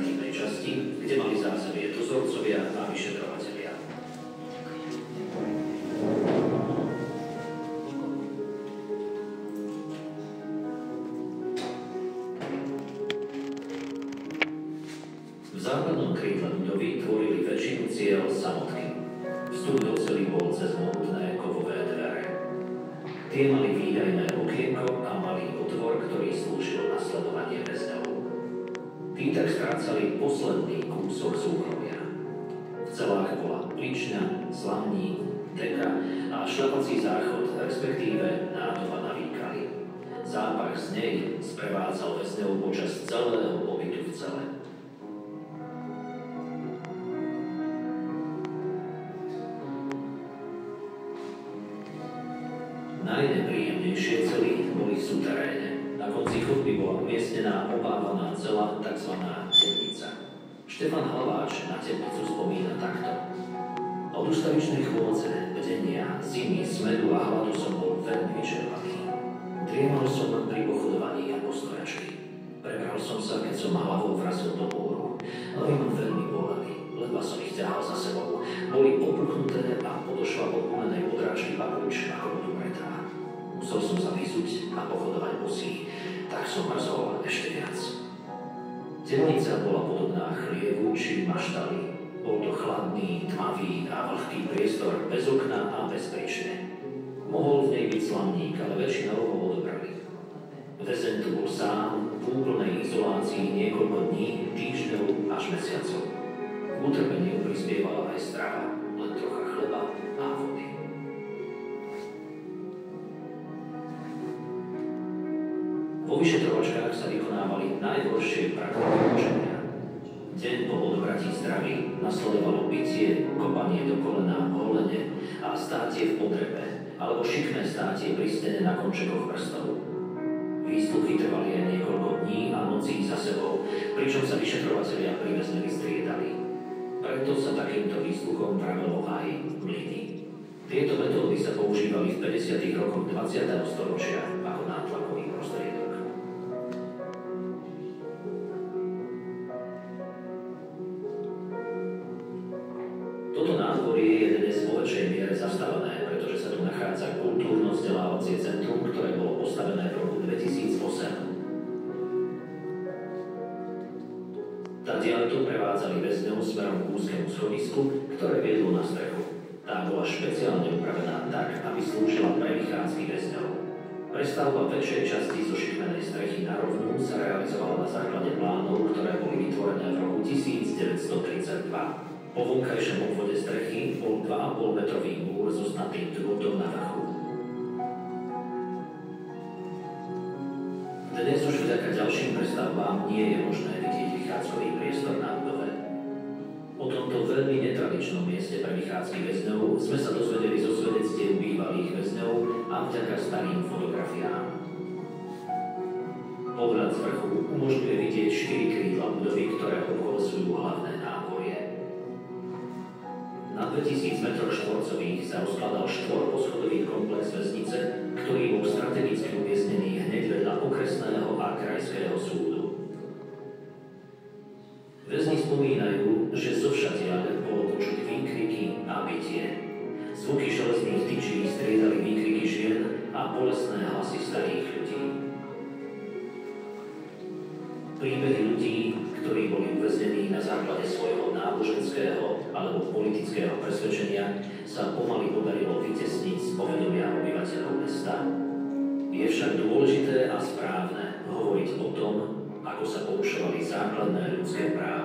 administratívnej časti, kde mali zázemie dozorcovia a vyšetrovatelia. V základnom krídle budovy tvorili väčšinu ciel samotky. Vstup do cely bol cez mohutné kovové dvere. Tie mali výdajné okienko a malý otvor, ktorý slúžil na sledovanie väzňov. Tí tak strácali posledný kúsok súkromia. V celách bola pličňa, slamník, deka a šľapací záchod, respektíve nádoba na výkali. Zápach z nej sprevádzal väzňov počas celého pobytu v cele. Najnepríjemnejšie cely boli v súteréne. Na konci chodby bola umiestnená obávaná cela, tzv. Temnica. Štefan Hlaváč na temnicu spomína takto. Od ustavičnej chôdze, bdenia, zimy, smedu a hladu som bol veľmi vyčerpaný. Driemal som pri pochodovaní a postojačky. Prebral som sa, keď som hlavou vrazil do múru. Nohy ma veľmi boleli, ledva som ich ťahal za sebou. Boli opuchnuté a podošla od gumenej odrážky papuč ako udumretá. Musel som sa vyzuť a pochodovať bosý, tak som mrzol ešte viac. Temnica bola podobná chlievu či maštali. Bol to chladný, tmavý a vlhký priestor bez okna a bez príčne. Mohol v nej byť slamník, ale väčšinou ho odobrali. Väzeň tu bol sám, v úplnej izolácii niekoľko dní, týždňov až mesiacov. K utrpeniu prispievala aj strava, len trocha chleba a vody. Vo vyšetrovačkách sa vykonávali najhoršie praktiky mučenia. Deň po odobratí zdravy nasledovalo bitie, kopanie do kolena, holenie a státie v potrebe, alebo šikmé státie pri stene na končekoch prstov. Výsluchy trvali aj niekoľko dní a nocí za sebou, pričom sa vyšetrovatelia pri väzni striedali. Preto sa takýmto výsluchom pravilo aj mlyny. Tieto metódy sa používali v 50. rokoch 20. storočia ako nátlakový prostriedok. Toto nádvorie je dnes vo väčšej miere zastavené, pretože sa tu nachádza kultúrno-vzdelávacie centrum, ktoré bolo postavené v roku 2008. Tadiaľto prevádzali väzňov smerom k úzkému schodisku, ktoré viedlo na strechu. Tá bola špeciálne upravená tak, aby slúžila pre vychádzky väzňov. Prestavba väčšej časti zo šikmenej strechy na rovnú sa realizovala na základe plánov, ktoré boli vytvorené v roku 1932. Po vonkajšom obvode strechy bol 2,5 metrový múr so snatým drôtom na vrchu. Dnes už vďaka ďalším prestavbám nie je možné vidieť vychádzkový priestor na budove. O tomto veľmi netradičnom mieste pre vychádzky väzňov sme sa dozvedeli zo svedectiev bývalých väzňov a vďaka starým fotografiám. Pohľad z vrchu umožňuje vidieť 4 krídla budovy, ktoré obkolesujú hlavné návorie. Na 2000 m2 sa rozkladal štvorposchodový komplex väznice, ktorý bol strategicky umiestnený hneď vedľa okresného a krajského súdu. Väzni spomínajú, že zovšadiaľ bolo počuť výkriky a bitie. Zvuky železných tyčí striedali výkriky žien a bolestné hlasy starých ľudí. Príbehy ľudí, ktorí boli uväznení na základe svojho náboženského alebo politického presvedčenia, sa pomaly podarilo vytesniť z povedomia obyvateľov mesta. Je však dôležité a správne hovoriť o tom, ako sa porušovali základné ľudské práva.